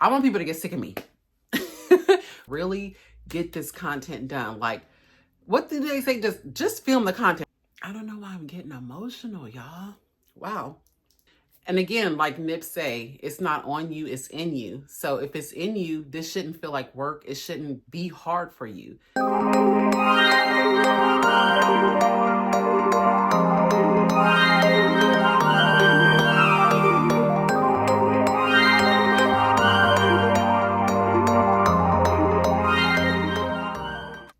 I want people to get sick of me. Really get this content done. Like, what did they say? Just film the content. I don't know why I'm getting emotional, y'all. Wow. And again, like Nip say, it's not on you, it's in you. So if it's in you, this shouldn't feel like work. It shouldn't be hard for you.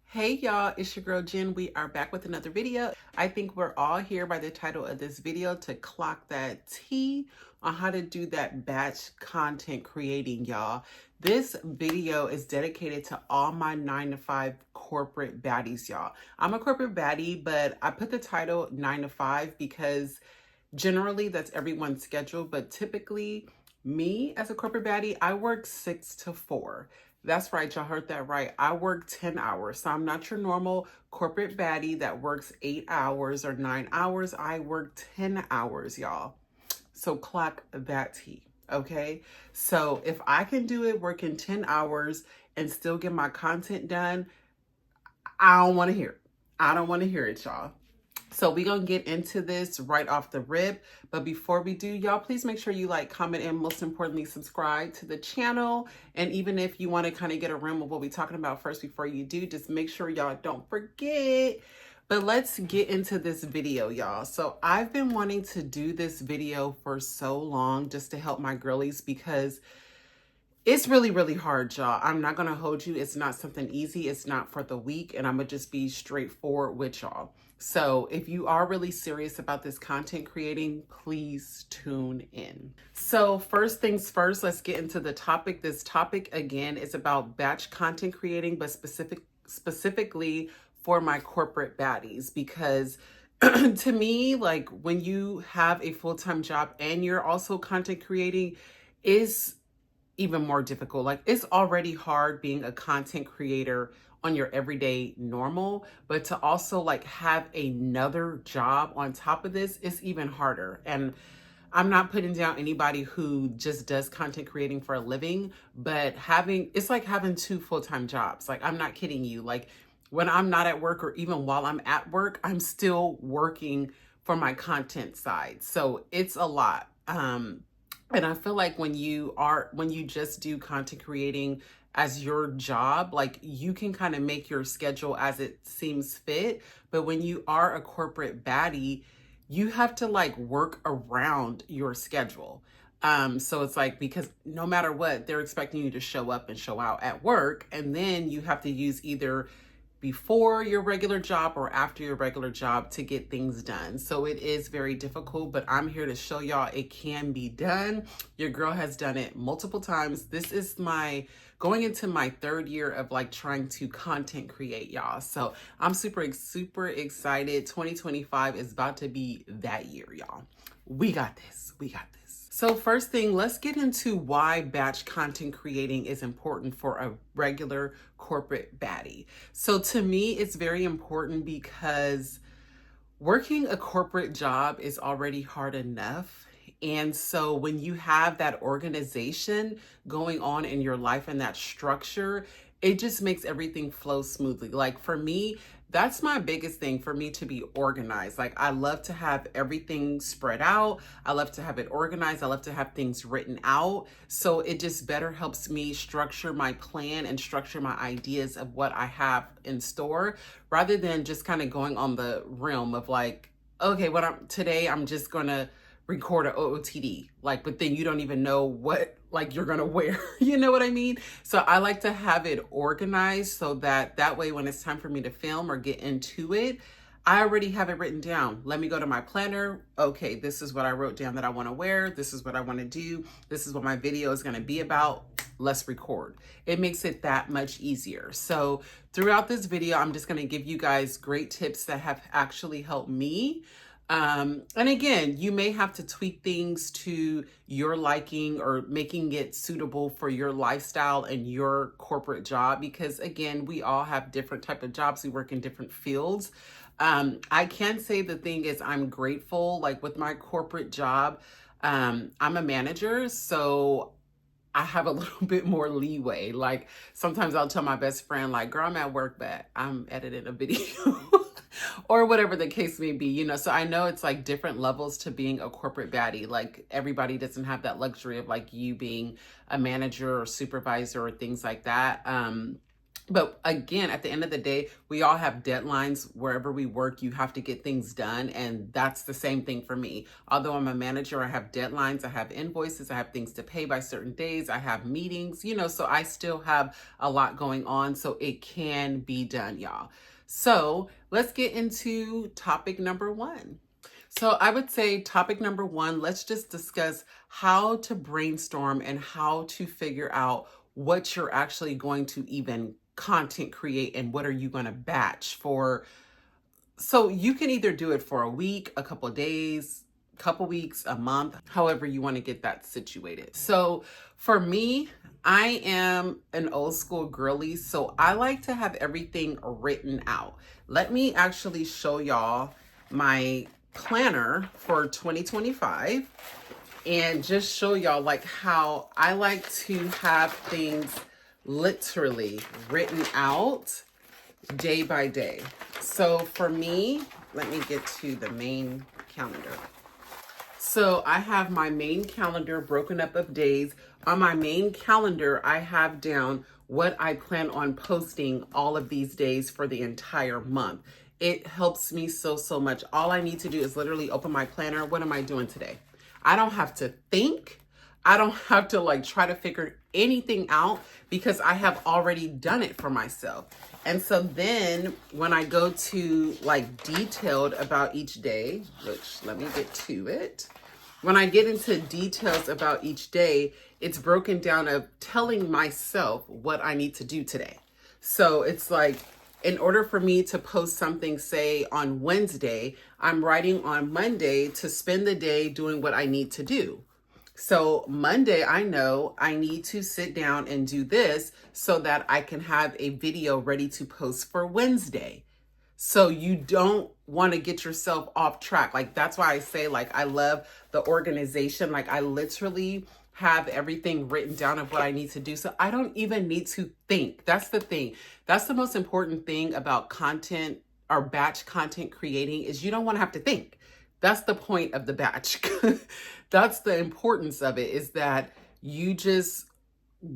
Hey y'all, it's your girl Jen. We are back with another video. I think we're all here by the title of this video to clock that T on how to do that batch content creating, y'all. This video is dedicated to all my 9-to-5 corporate baddies, y'all. I'm a corporate baddie, but I put the title 9-to-5 because generally that's everyone's schedule, but typically me as a corporate baddie, I work 6 to 4. That's right, y'all heard that right. I work 10 hours. So I'm not your normal corporate baddie that works 8 hours or 9 hours. I work 10 hours, y'all. So clock that T, okay? So if I can do it working 10 hours and still get my content done, I don't want to hear it. I don't want to hear it, y'all. So we're going to get into this right off the rip. But before we do, y'all, please make sure you like, comment, and most importantly, subscribe to the channel. And even if you want to kind of get a rim of what we're talking about first before you do, just make sure y'all don't forget. But let's get into this video, y'all. So I've been wanting to do this video for so long just to help my girlies because it's really, really hard, y'all. I'm not going to hold you. It's not something easy. It's not for the weak. And I'm going to just be straightforward with y'all. So if you are really serious about this content creating, please tune in. So first things first, let's get into the topic. This topic, again, is about batch content creating, but specifically for my corporate baddies, because to me, like when you have a full-time job and you're also content creating is even more difficult. Like it's already hard being a content creator on your everyday normal, but to also like have another job on top of this is even harder. And I'm not putting down anybody who just does content creating for a living, but it's like having 2 full-time jobs. Like I'm not kidding you. Like when I'm not at work or even while I'm at work, I'm still working for my content side. So it's a lot. And I feel like when you just do content creating as your job, like you can kind of make your schedule as it seems fit. But when you are a corporate baddie, you have to like work around your schedule. So it's like, because no matter what, they're expecting you to show up and show out at work. And then you have to use either before your regular job or after your regular job to get things done. So it is very difficult, but I'm here to show y'all it can be done. Your girl has done it multiple times. This is going into my 3rd year of like trying to content create, y'all. So I'm super excited. 2025 is about to be that year, y'all. We got this. We got this. So first thing, let's get into why batch content creating is important for a regular corporate baddie. So to me, it's very important because working a corporate job is already hard enough. And so when you have that organization going on in your life and that structure, it just makes everything flow smoothly. Like for me, that's my biggest thing, for me to be organized. Like I love to have everything spread out. I love to have it organized. I love to have things written out. So it just better helps me structure my plan and structure my ideas of what I have in store, rather than just kind of going on the realm of like, okay, today I'm just gonna record an OOTD, like, but then you don't even know what like you're gonna wear. You know what I mean? So I like to have it organized so that way when it's time for me to film or get into it, I already have it written down. Let me go to my planner. Okay, this is what I wrote down that I want to wear. This is what I want to do. This is what my video is going to be about. Let's record. It makes it that much easier. So throughout this video, I'm just going to give you guys great tips that have actually helped me. And again, you may have to tweak things to your liking or making it suitable for your lifestyle and your corporate job, because again, we all have different type of jobs. We work in different fields. I can say the thing is I'm grateful, like with my corporate job, I'm a manager. So I have a little bit more leeway. Like sometimes I'll tell my best friend, like, girl, I'm at work, but I'm editing a video or whatever the case may be, you know? So I know it's like different levels to being a corporate baddie. Like everybody doesn't have that luxury of like you being a manager or supervisor or things like that. But again, at the end of the day, we all have deadlines. Wherever we work, you have to get things done. And that's the same thing for me. Although I'm a manager, I have deadlines, I have invoices, I have things to pay by certain days, I have meetings, you know, so I still have a lot going on. So it can be done, y'all. So let's get into topic number one. So I would say topic number one, let's just discuss how to brainstorm and how to figure out what you're actually going to even content create and what are you going to batch for. So you can either do it for a week, a couple of days, couple weeks, a month, however you want to get that situated. So for me, I am an old school girly, so I like to have everything written out. Let me actually show y'all my planner for 2025 and just show y'all like how I like to have things literally written out day by day. So for me, let me get to the main calendar. So I have my main calendar broken up of days. On my main calendar, I have down what I plan on posting all of these days for the entire month. It helps me so much. All I need to do is literally open my planner. What am I doing today? I don't have to think. I don't have to like try to figure anything out because I have already done it for myself. And so then when I go to like detailed about each day, which let me get to it. When I get into details about each day, it's broken down of telling myself what I need to do today. So it's like, in order for me to post something, say on Wednesday, I'm writing on Monday to spend the day doing what I need to do. So Monday, I know I need to sit down and do this so that I can have a video ready to post for Wednesday. So you don't want to get yourself off track. Like, that's why I say, like, I love the organization. Like, I literally have everything written down of what I need to do. So I don't even need to think. That's the thing. That's the most important thing about content or batch content creating is you don't want to have to think. That's the point of the batch. That's the importance of it, is that you just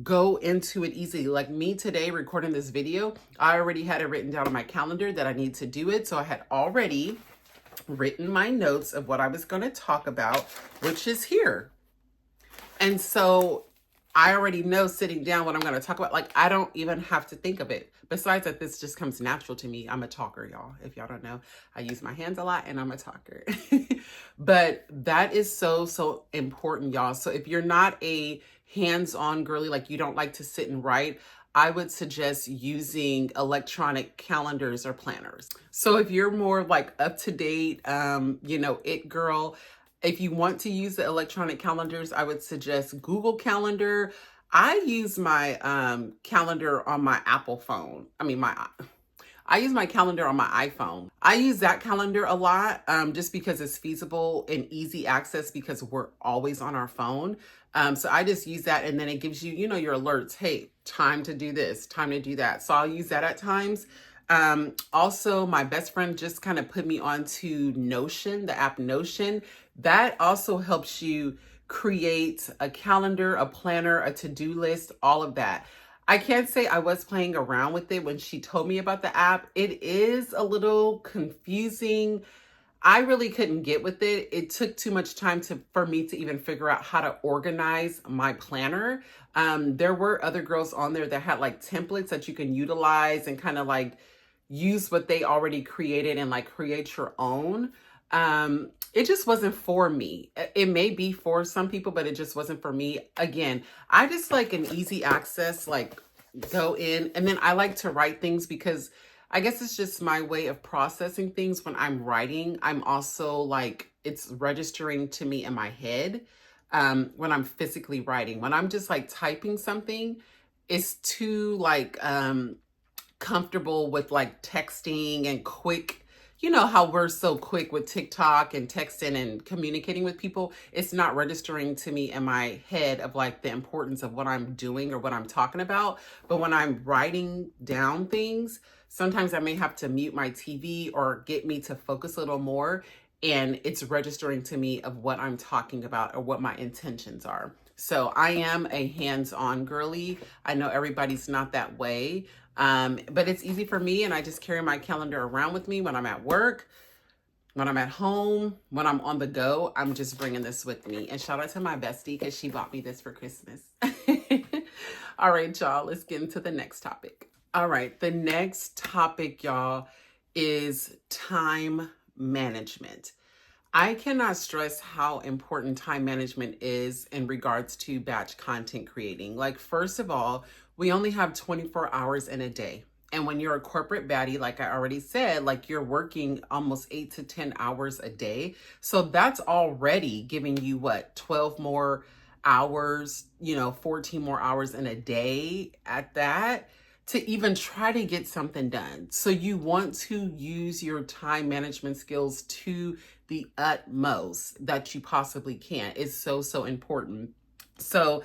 go into it easily. Like me today recording this video, I already had it written down on my calendar that I need to do it. So I had already written my notes of what I was going to talk about, which is here. And so I already know sitting down what I'm going to talk about. Like, I don't even have to think of it. Besides that, this just comes natural to me. I'm a talker, y'all. If y'all don't know, I use my hands a lot and I'm a talker. But that is so important, y'all. So if you're not a hands-on girly, like you don't like to sit and write, I would suggest using electronic calendars or planners. So if you're more like up to date, you know, it girl, if you want to use the electronic calendars, I would suggest Google Calendar. I use my calendar on my Apple phone. I use my calendar on my iPhone. I use that calendar a lot just because it's feasible and easy access because we're always on our phone. So I just use that, and then it gives you, you know, your alerts. Hey, time to do this, time to do that. So I'll use that at times. Also, my best friend just kind of put me onto Notion, the app Notion. That also helps you create a calendar, a planner, a to-do list, all of that. I can't say I was playing around with it when she told me about the app. It is a little confusing. I really couldn't get with it. It took too much time for me to even figure out how to organize my planner. There were other girls on there that had like templates that you can utilize and kind of like use what they already created and like create your own. It just wasn't for me. It may be for some people, but it just wasn't for me. Again, I just like an easy access, like go in, and then I like to write things because I guess it's just my way of processing things. When I'm writing, I'm also like, it's registering to me in my head, when I'm physically writing. When I'm just like typing something, it's too like, comfortable with like texting and quick, you know how we're so quick with TikTok and texting and communicating with people, it's not registering to me in my head of like the importance of what I'm doing or what I'm talking about. But when I'm writing down things, sometimes I may have to mute my TV or get me to focus a little more, and it's registering to me of what I'm talking about or what my intentions are. So I am a hands-on girly. I know everybody's not that way, but it's easy for me, and I just carry my calendar around with me when I'm at work, when I'm at home, when I'm on the go. I'm just bringing this with me. And shout out to my bestie because she bought me this for Christmas. All right, y'all, let's get into the next topic. All right, the next topic, y'all, is time management. I cannot stress how important time management is in regards to batch content creating. Like, first of all, we only have 24 hours in a day. And when you're a corporate baddie, like I already said, like you're working almost 8 to 10 hours a day. So that's already giving you what, 12 more hours, 14 more hours in a day at that, to even try to get something done. So you want to use your time management skills to the utmost that you possibly can. It's so, so important. So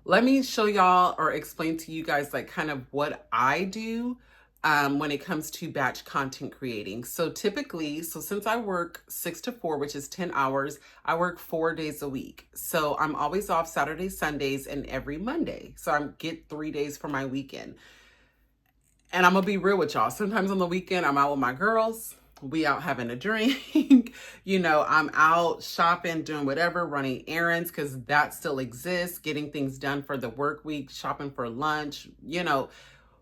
let me show y'all or explain to you guys like kind of what I do when it comes to batch content creating. So typically, since I work 6 to 4, which is 10 hours, I work 4 days a week. So I'm always off Saturdays, Sundays, and every Monday. So I get 3 days for my weekend. And I'm gonna be real with y'all. Sometimes on the weekend, I'm out with my girls. We out having a drink. I'm out shopping, doing whatever, running errands, because that still exists, getting things done for the work week, shopping for lunch,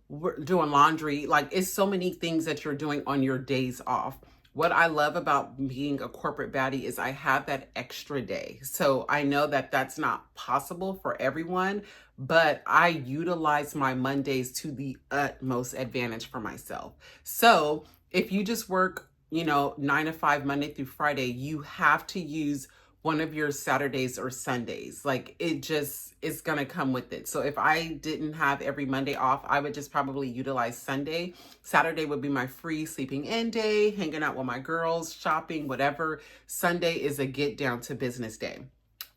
we're doing laundry. Like, it's so many things that you're doing on your days off. What I love about being a corporate baddie is I have that extra day. So I know that that's not possible for everyone, but I utilize my Mondays to the utmost advantage for myself. So if you just work, 9 to 5, Monday through Friday, you have to use one of your Saturdays or Sundays. Like, it just is going to come with it. So if I didn't have every Monday off, I would just probably utilize Sunday. Saturday would be my free sleeping in day, hanging out with my girls, shopping, whatever. Sunday is a get down to business day.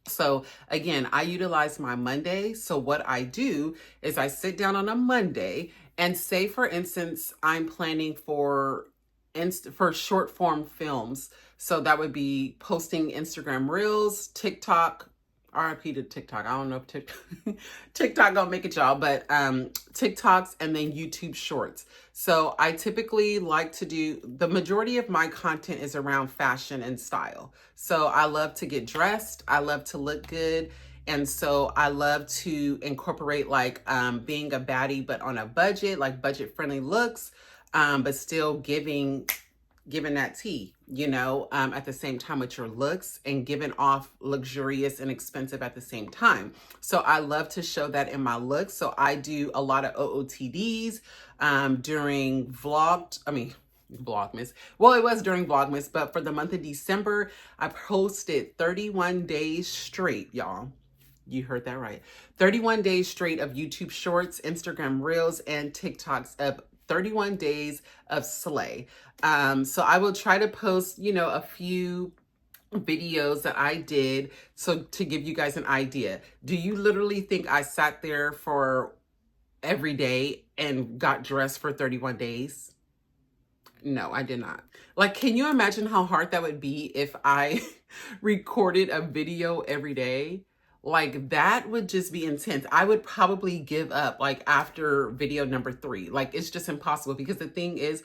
So again, I utilize my Monday. So what I do is I sit down on a Monday and say, for instance, I'm planning for short form films. So that would be posting Instagram Reels, TikTok, RIP to TikTok. I don't know if TikTok gonna make it, y'all, but TikToks, and then YouTube Shorts. So I typically like to do, the majority of my content is around fashion and style. So I love to get dressed. I love to look good. And so I love to incorporate like being a baddie, but on a budget, like budget friendly looks, but still giving that tea, at the same time with your looks, and giving off luxurious and expensive at the same time. So I love to show that in my looks. So I do a lot of OOTDs during Vlogmas. Well, it was during Vlogmas, but for the month of December, I posted 31 days straight, y'all. You heard that right. 31 days straight of YouTube Shorts, Instagram Reels, and TikToks of 31 days of slay. So I will try to post, a few videos that I did. So to give you guys an idea, do you literally think I sat there for every day and got dressed for 31 days? No, I did not. Like, can you imagine how hard that would be if I recorded a video every day? Like, that would just be intense. I would probably give up like after video number 3. Like, it's just impossible, because the thing is,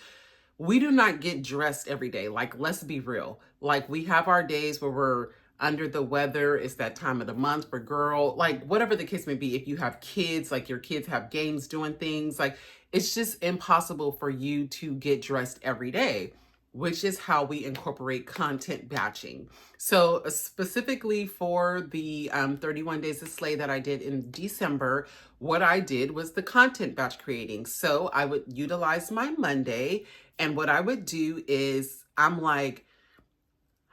we do not get dressed every day. Like, let's be real. Like, we have our days where we're under the weather. It's that time of the month for girl, like whatever the case may be. If you have kids, like your kids have games, doing things, like it's just impossible for you to get dressed every day, which is how we incorporate content batching. So specifically for the 31 Days of Slay that I did in December, what I did was the content batch creating. So I would utilize my Monday, and what I would do is I'm like,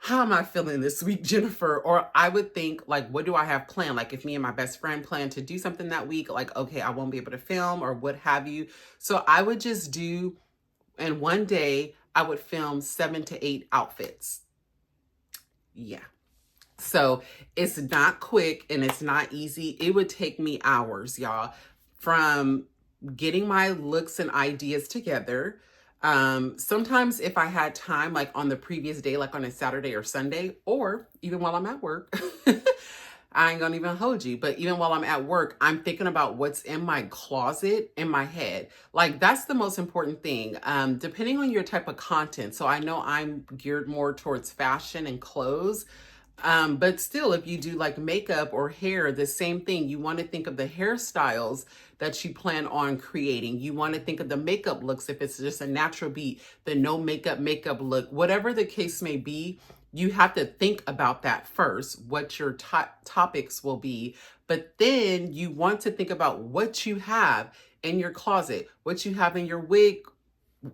how am I feeling this week, Jennifer? Or I would think like, what do I have planned? Like if me and my best friend plan to do something that week, like, okay, I won't be able to film or what have you. So I would just do, and one day I would film 7 to 8 outfits. Yeah. So it's not quick and it's not easy. It would take me hours, y'all, from getting my looks and ideas together. Sometimes if I had time, like on the previous day, like on a Saturday or Sunday, or even while I'm at work, I ain't gonna even hold you, but even while I'm at work, I'm thinking about what's in my closet in my head. Like that's the most important thing. Depending on your type of content. So I know I'm geared more towards fashion and clothes. But still, if you do like makeup or hair, the same thing. You want to think of the hairstyles that you plan on creating. You want to think of the makeup looks. If it's just a natural beat, the no makeup look, whatever the case may be, you have to think about that first, what your topics will be. But then you want to think about what you have in your closet, what you have in your wig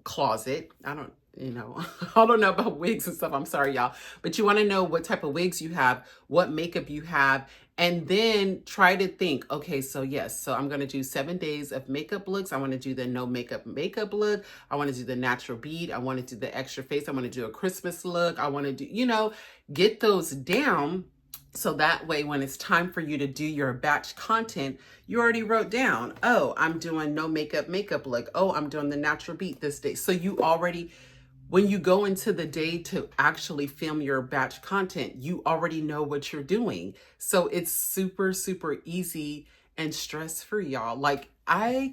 closet. I don't know about wigs and stuff. I'm sorry, y'all. But you want to know what type of wigs you have, what makeup you have, and then try to think, okay, so yes, so I'm going to do 7 days of makeup looks. I want to do the no makeup look. I want to do the natural bead. I want to do the extra face. I want to do a Christmas look. I want to do, get those down. So that way, when it's time for you to do your batch content, you already wrote down, oh, I'm doing no makeup look. Oh, I'm doing the natural beat this day. So you already, when you go into the day to actually film your batch content, you already know what you're doing. So it's super, super easy and stress-free, y'all. Like I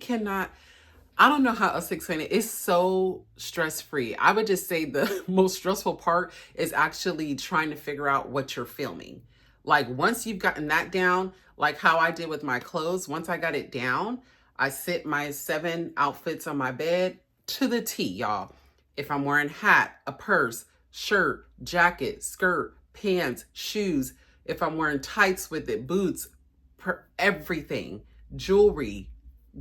don't know how else to explain it. It's so stress-free. I would just say the most stressful part is actually trying to figure out what you're filming. Like once you've gotten that down, like how I did with my clothes, once I got it down, I sit my 7 outfits on my bed to the T, y'all. If I'm wearing hat, a purse, shirt, jacket, skirt, pants, shoes, if I'm wearing tights with it, boots, everything, jewelry,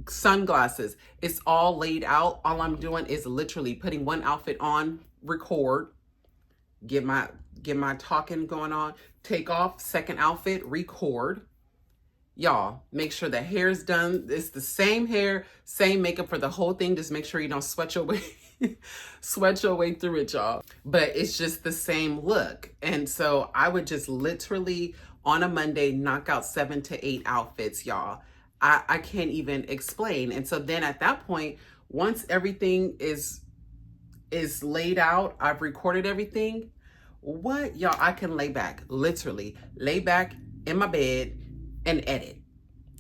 sunglasses, it's all laid out. All I'm doing is literally putting one outfit on, record, get my talking going on, take off, second outfit, record. Y'all, make sure the hair's done. It's the same hair, same makeup for the whole thing. Just make sure you don't sweat your way through it, y'all. But it's just the same look. And so I would just literally on a Monday knock out 7 to 8 outfits, y'all. I can't even explain. And so then at that point, once everything is laid out, I've recorded everything. What, y'all, I can literally lay back in my bed and edit.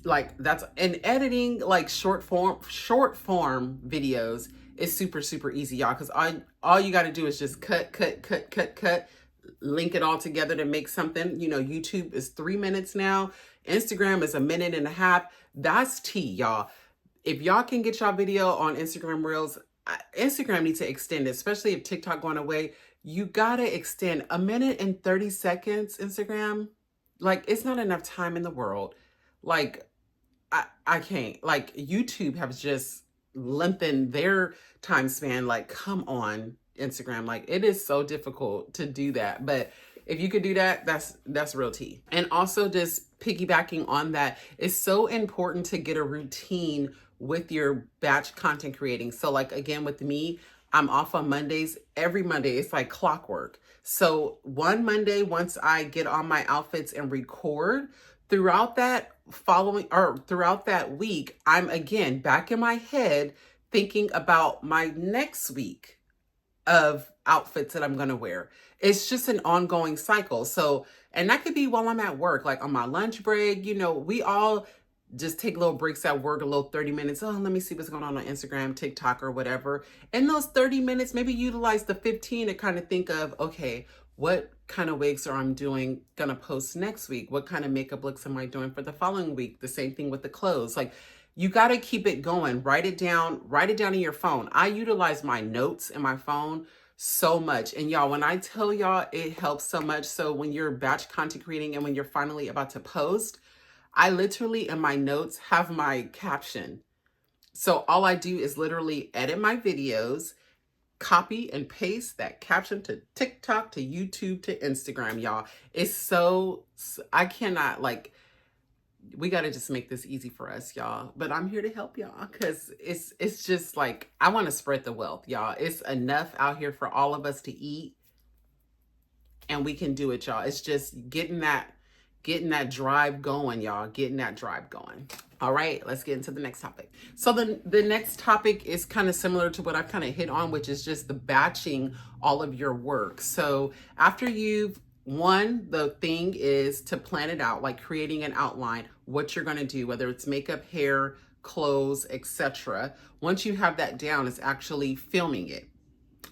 Like and editing like short form videos is super, super easy, y'all. Cause all you got to do is just cut, link it all together to make something. YouTube is 3 minutes now. Instagram is 1.5 minutes. That's tea, y'all. If y'all can get y'all video on Instagram Reels, Instagram needs to extend it, especially if TikTok going away. You gotta extend 1 minute and 30 seconds, Instagram. Like, it's not enough time in the world. Like, I can't. Like, YouTube has just lengthened their time span. Like, come on, Instagram. Like, it is so difficult to do that. But if you could do that, that's real tea. And also just piggybacking on that, it's so important to get a routine with your batch content creating. So like, again, with me, I'm off on Mondays. Every Monday, it's like clockwork. So one Monday, once I get on my outfits and record, throughout that week, I'm again back in my head thinking about my next week of outfits that I'm going to wear. It's just an ongoing cycle. So, and that could be while I'm at work, like on my lunch break. We all just take little breaks at work, a little 30 minutes. Oh, let me see what's going on Instagram, TikTok, or whatever. In those 30 minutes, maybe utilize the 15 to kind of think of, okay, what kind of wigs are I'm gonna post next week? What kind of makeup looks am I doing for the following week? The same thing with the clothes. Like, you got to keep it going. Write it down in your phone. I utilize my notes in my phone so much. And y'all, when I tell y'all, it helps so much. So when you're batch content creating and when you're finally about to post, I literally in my notes have my caption. So all I do is literally edit my videos, copy and paste that caption to TikTok, to YouTube, to Instagram, y'all. It's I cannot, like, we got to just make this easy for us, y'all. But I'm here to help y'all because it's just like, I want to spread the wealth, y'all. It's enough out here for all of us to eat, and we can do it, y'all. It's just getting that drive going, y'all. Getting that drive going. All right, let's get into the next topic. So the next topic is kind of similar to what I've kind of hit on, which is just the batching all of your work. So after the thing is to plan it out, like creating an outline, what you're going to do, whether it's makeup, hair, clothes, etc. Once you have that down, it's actually filming it.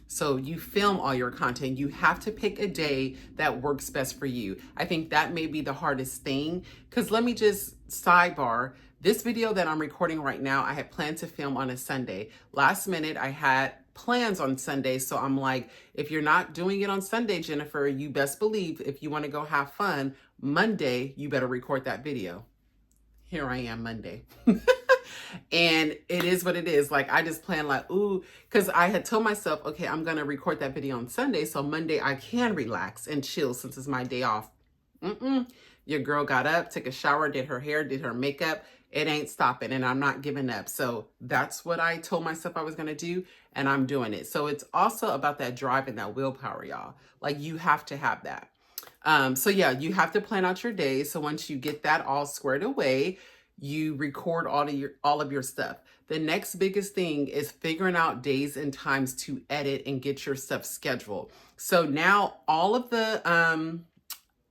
So you film all your content. You have to pick a day that works best for you. I think that may be the hardest thing, because let me just sidebar. This video that I'm recording right now, I had planned to film on a Sunday. Last minute, I had plans on Sunday. So I'm like, if you're not doing it on Sunday, Jennifer, you best believe if you want to go have fun, Monday, you better record that video. Here I am Monday. And it is what it is. Like, I just planned like, ooh, because I had told myself, okay, I'm going to record that video on Sunday. So Monday I can relax and chill since it's my day off. Your girl got up, took a shower, did her hair, did her makeup. It ain't stopping, and I'm not giving up. So that's what I told myself I was going to do, and I'm doing it. So it's also about that drive and that willpower, y'all. Like, you have to have that. So yeah, you have to plan out your days. So once you get that all squared away, you record all of your stuff. The next biggest thing is figuring out days and times to edit and get your stuff scheduled. So now all of the,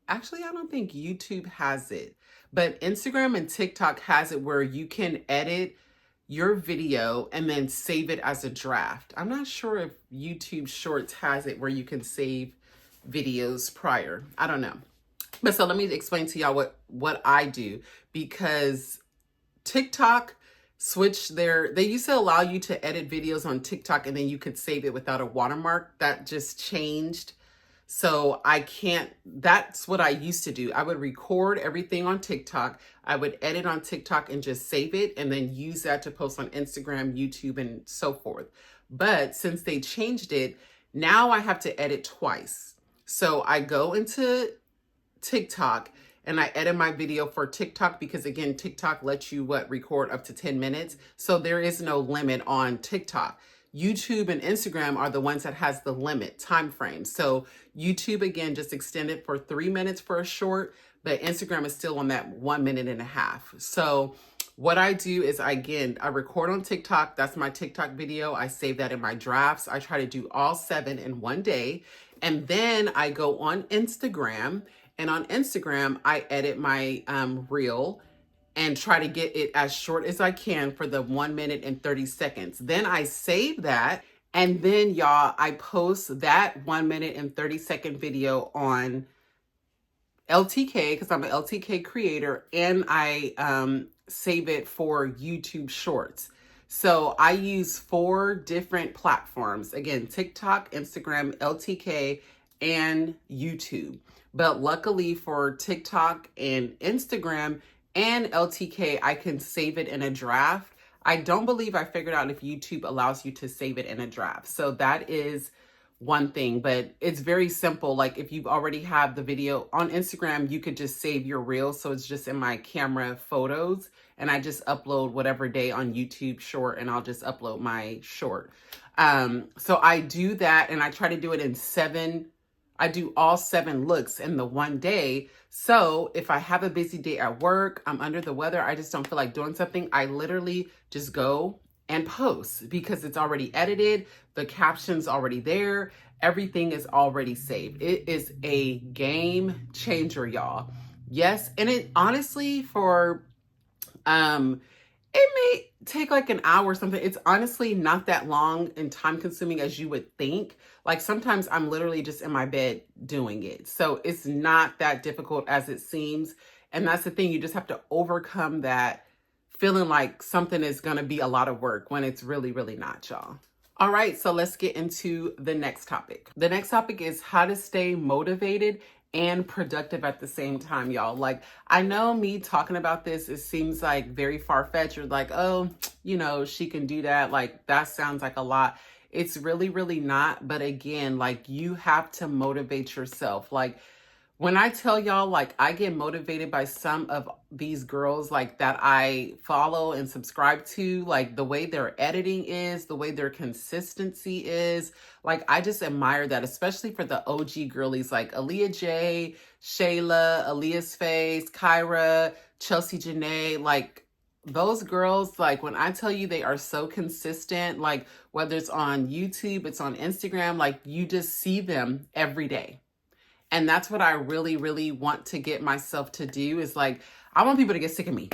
actually, I don't think YouTube has it, but Instagram and TikTok has it where you can edit your video and then save it as a draft. I'm not sure if YouTube Shorts has it where you can save videos prior. I don't know. But so let me explain to y'all what I do, because TikTok switched they used to allow you to edit videos on TikTok and then you could save it without a watermark. That just changed. So I can't, that's what I used to do. I would record everything on TikTok. I would edit on TikTok and just save it and then use that to post on Instagram, YouTube, and so forth. But since they changed it, now I have to edit twice. So I go into TikTok and I edit my video for TikTok because, again, TikTok lets you record up to 10 minutes. So there is no limit on TikTok. YouTube and Instagram are the ones that has the limit time frame. So YouTube, again, just extended for 3 minutes for a short, but Instagram is still on that 1.5 minutes. So what I do is, I record on TikTok. That's my TikTok video. I save that in my drafts. I try to do all 7 in one day. And then I go on Instagram, and on Instagram, I edit my reel and try to get it as short as I can for the 1 minute and 30 seconds. Then I save that. And then, y'all, I post that 1 minute and 30 second video on LTK, because I'm an LTK creator, and I save it for YouTube Shorts. So I use 4 different platforms. Again, TikTok, Instagram, LTK, and YouTube. But luckily for TikTok and Instagram and LTK, I can save it in a draft. I don't believe I figured out if YouTube allows you to save it in a draft. So that is one thing, but it's very simple. Like, if you've already have the video on Instagram, you could just save your reel. So it's just in my camera photos, and I just upload whatever day on YouTube Short, and I'll just upload my short. So I do that, and I try to do it in 7. I do all 7 looks in the one day. So if I have a busy day at work, I'm under the weather, I just don't feel like doing something, I literally just go and post because it's already edited. The caption's already there. Everything is already saved. It is a game changer, y'all. Yes. And it honestly, it may take like an hour or something. It's honestly not that long and time consuming as you would think. Like, sometimes I'm literally just in my bed doing it. So it's not that difficult as it seems. And that's the thing. You just have to overcome that feeling like something is going to be a lot of work when it's really, really not, y'all. All right, so let's get into the next topic. The next topic is how to stay motivated and productive at the same time, y'all. Like, I know me talking about this, it seems like very far-fetched. You're like, oh, she can do that. Like, that sounds like a lot. It's really, really not. But again, like, you have to motivate yourself. Like, When I tell y'all, like, I get motivated by some of these girls, like, that I follow and subscribe to, like, the way their editing is, the way their consistency is. Like, I just admire that, especially for the OG girlies, like Aaliyah J, Shayla, Aaliyah's Face, Kyra, Chelsea Janae. Like, those girls, like, when I tell you they are so consistent, like, whether it's on YouTube, it's on Instagram, like, you just see them every day. And that's what I really, really want to get myself to do is like, I want people to get sick of me.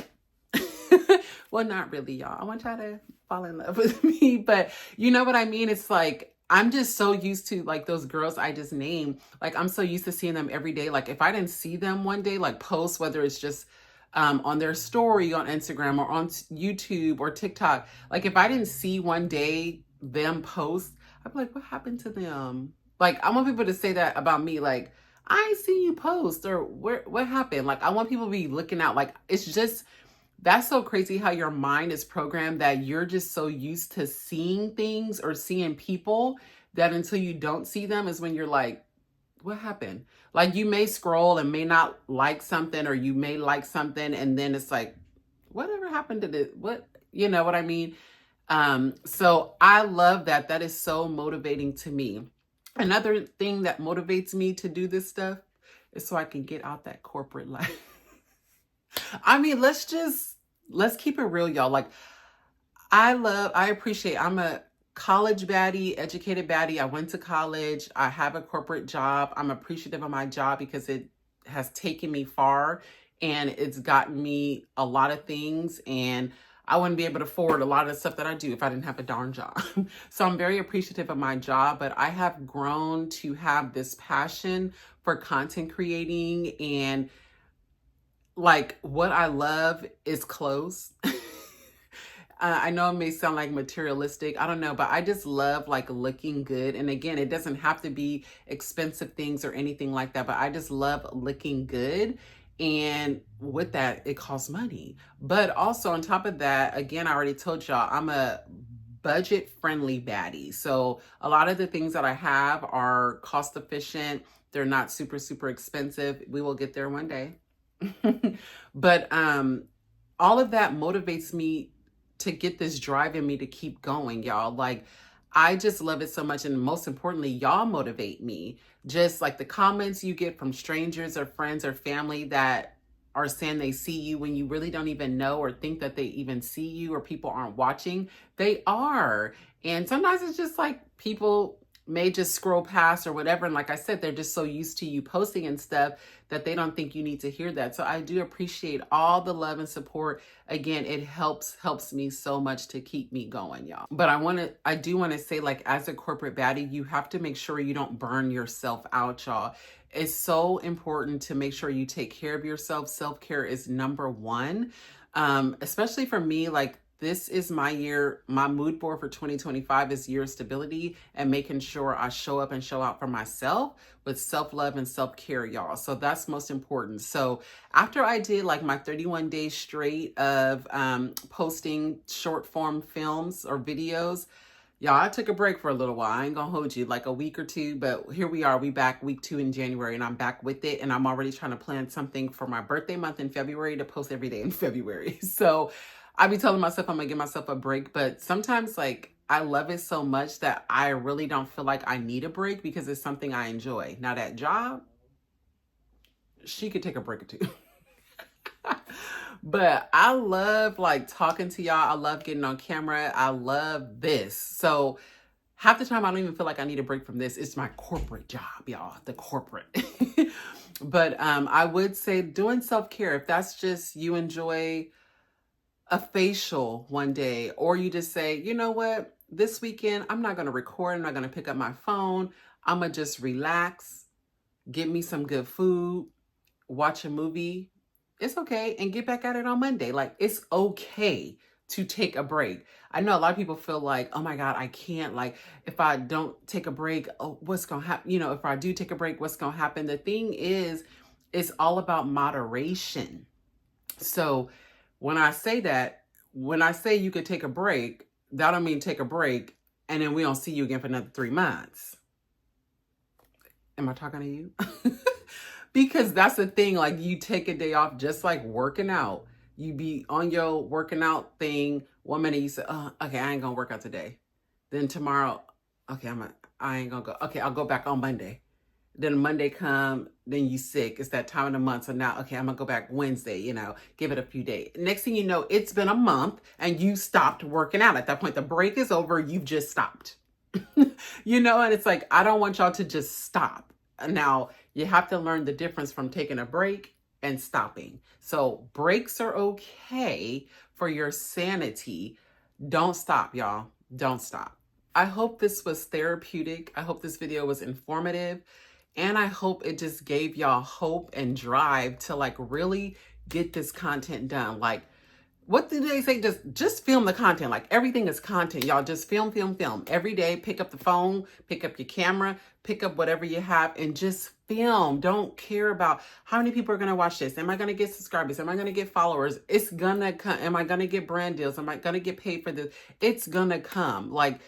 Well, not really, y'all. I want y'all to fall in love with me. But you know what I mean? It's like, I'm just so used to like those girls I just named. Like, I'm so used to seeing them every day. Like, if I didn't see them one day, like post, whether it's just on their story on Instagram or on YouTube or TikTok, like if I didn't see one day them post, I'd be like, what happened to them? Like, I want people to say that about me. Like, I ain't seen you post, or what happened? Like, I want people to be looking out. Like, it's just, that's so crazy how your mind is programmed that you're just so used to seeing things or seeing people that until you don't see them is when you're like, what happened? Like, you may scroll and may not like something, or you may like something, and then it's like, whatever happened to this? What, you know what I mean? So I love that. That is so motivating to me. Another thing that motivates me to do this stuff is so I can get out that corporate life. I mean, let's keep it real, y'all. Like, I appreciate, I'm a college baddie, educated baddie. I went to college. I have a corporate job. I'm appreciative of my job because it has taken me far and it's gotten me a lot of things. And I wouldn't be able to afford a lot of the stuff that I do if I didn't have a darn job. So I'm very appreciative of my job, but I have grown to have this passion for content creating, and like what I love is clothes. I know it may sound like materialistic. I don't know, but I just love like looking good. And again, it doesn't have to be expensive things or anything like that, but I just love looking good. And with that, it costs money. But also on top of that, again, I already told y'all, I'm a budget friendly baddie. So a lot of the things that I have are cost efficient. They're not super, super expensive. We will get there one day. But all of that motivates me to get this drive in me to keep going, y'all. Like, I just love it so much. And most importantly, y'all motivate me. Just like the comments you get from strangers or friends or family that are saying they see you when you really don't even know or think that they even see you, or people aren't watching. They are. And sometimes it's just like people may just scroll past or whatever. And like I said, they're just so used to you posting and stuff that they don't think you need to hear that. So I do appreciate all the love and support. Again, it helps me so much to keep me going, y'all. But I do want to say, like, as a corporate baddie, you have to make sure you don't burn yourself out, y'all. It's so important to make sure you take care of yourself. Self-care is number one. Especially for me, like, this is my year. My mood board for 2025 is year of stability and making sure I show up and show out for myself with self-love and self-care, y'all. So that's most important. So after I did like my 31 days straight of posting short form films or videos, y'all, I took a break for a little while. I ain't gonna hold you, like a week or two, but here we are. We back week 2 in January, and I'm back with it. And I'm already trying to plan something for my birthday month in February to post every day in February. So I be telling myself I'm gonna give myself a break, but sometimes like I love it so much that I really don't feel like I need a break because it's something I enjoy. Now that job, she could take a break or two. But I love like talking to y'all. I love getting on camera. I love this. So half the time I don't even feel like I need a break from this. It's my corporate job, y'all, the corporate. But I would say doing self-care, if that's just you enjoy a facial one day, or you just say, you know what, this weekend, I'm not going to record. I'm not going to pick up my phone. I'm going to just relax, get me some good food, watch a movie. It's okay. And get back at it on Monday. Like, it's okay to take a break. I know a lot of people feel like, oh my God, I can't, like, if I don't take a break, oh, what's going to happen? You know, if I do take a break, what's going to happen? The thing is, it's all about moderation. So when I say that, when I say you could take a break, that don't mean take a break and then we don't see you again for another 3 months. Am I talking to you? Because that's the thing, like you take a day off, just like working out. You be on your working out thing. 1 minute you say, oh, okay, I ain't gonna work out today. Then tomorrow, okay, I ain't gonna go. Okay, I'll go back on Monday. Then Monday come, then you sick. It's that time of the month. So now, okay, I'm gonna go back Wednesday, give it a few days. Next thing you know, it's been a month and you stopped working out. At that point, the break is over, you've just stopped. And it's like, I don't want y'all to just stop. Now, you have to learn the difference from taking a break and stopping. So breaks are okay for your sanity. Don't stop, y'all. Don't stop. I hope this was therapeutic. I hope this video was informative. And I hope it just gave y'all hope and drive to like really get this content done. Like, what did they say? Just film the content. Like everything is content, y'all. Just film. Every day, pick up the phone, pick up your camera, pick up whatever you have and just film. Don't care about how many people are going to watch this. Am I going to get subscribers? Am I going to get followers? It's going to come. Am I going to get brand deals? Am I going to get paid for this? It's going to come. Like,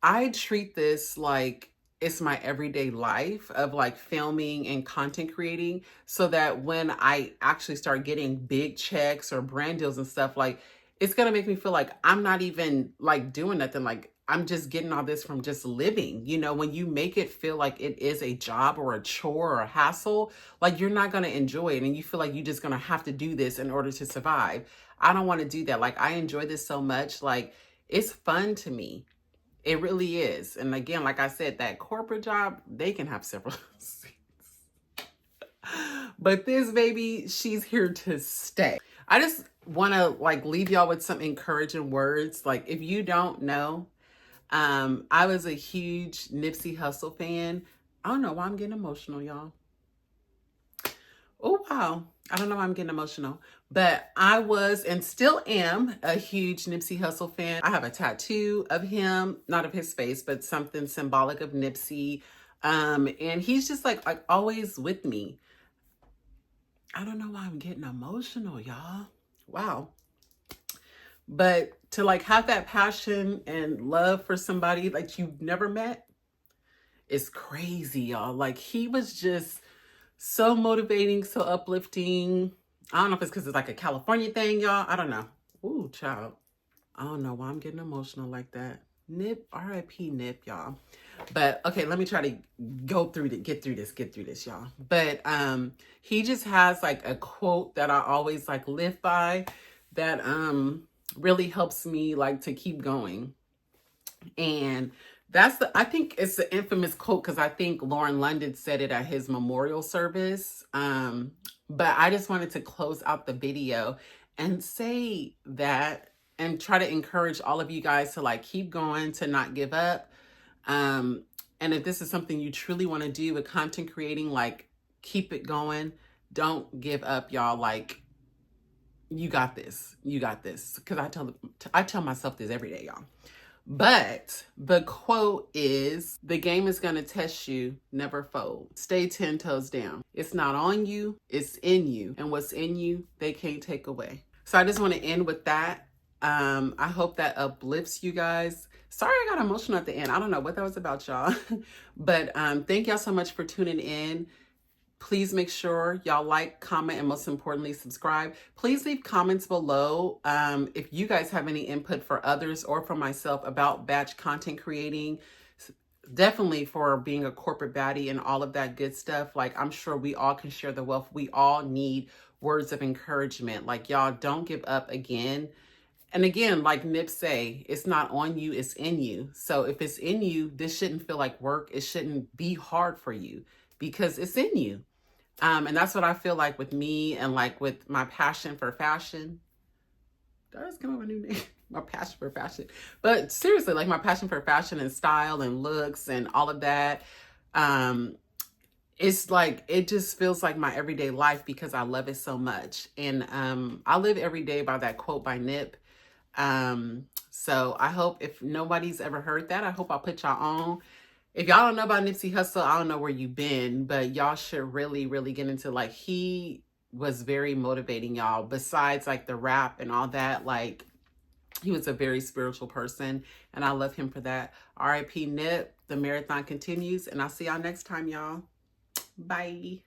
I treat this like it's my everyday life of like filming and content creating, so that when I actually start getting big checks or brand deals and stuff, like it's going to make me feel like I'm not even like doing nothing. Like I'm just getting all this from just living. When you make it feel like it is a job or a chore or a hassle, like you're not going to enjoy it. And you feel like you're just going to have to do this in order to survive. I don't want to do that. Like I enjoy this so much. Like it's fun to me. It really is. And again, like I said, that corporate job, they can have several seats. But this baby, she's here to stay. I just want to like leave y'all with some encouraging words. Like if you don't know, I was a huge Nipsey Hussle fan. I don't know why I'm getting emotional, y'all. Oh, wow. I don't know why I'm getting emotional, but I was and still am a huge Nipsey Hussle fan. I have a tattoo of him, not of his face, but something symbolic of Nipsey. And he's just like always with me. I don't know why I'm getting emotional, y'all. Wow. But to like have that passion and love for somebody like you've never met is crazy, y'all. Like he was just so motivating, so uplifting. I don't know if it's because it's like a California thing, y'all. I don't know. Ooh, child. I don't know why I'm getting emotional like that. Nip, R.I.P. Nip, y'all. But okay, let me try to get through this, y'all. But he just has like a quote that I always like live by that really helps me like to keep going. And I think it's the infamous quote because I think Lauren London said it at his memorial service. But I just wanted to close out the video and say that and try to encourage all of you guys to like keep going, to not give up. And if this is something you truly want to do with content creating, like keep it going. Don't give up, y'all. Like you got this. You got this. Because I tell myself this every day, y'all. But the quote is, the game is going to test you, never fold. Stay 10 toes down. It's not on you, it's in you. And what's in you, they can't take away. So I just want to end with that. I hope that uplifts you guys. Sorry I got emotional at the end. I don't know what that was about, y'all. But thank y'all so much for tuning in. Please make sure y'all like, comment, and most importantly, subscribe. Please leave comments below if you guys have any input for others or for myself about batch content creating. Definitely for being a corporate baddie and all of that good stuff. Like, I'm sure we all can share the wealth. We all need words of encouragement. Like, y'all, don't give up again. And again, like Nip say, it's not on you, it's in you. So if it's in you, this shouldn't feel like work. It shouldn't be hard for you because it's in you. And that's what I feel like with me and like with my passion for fashion. Did I just come up with a new name? My passion for fashion. But seriously, like my passion for fashion and style and looks and all of that. It's like, it just feels like my everyday life because I love it so much. And I live every day by that quote by Nip. So I hope if nobody's ever heard that, I hope I'll put y'all on. If y'all don't know about Nipsey Hussle, I don't know where you've been, but y'all should really, really get into, like, he was very motivating, y'all. Besides, like, the rap and all that, like, he was a very spiritual person, and I love him for that. R.I.P. Nip. The marathon continues, and I'll see y'all next time, y'all. Bye.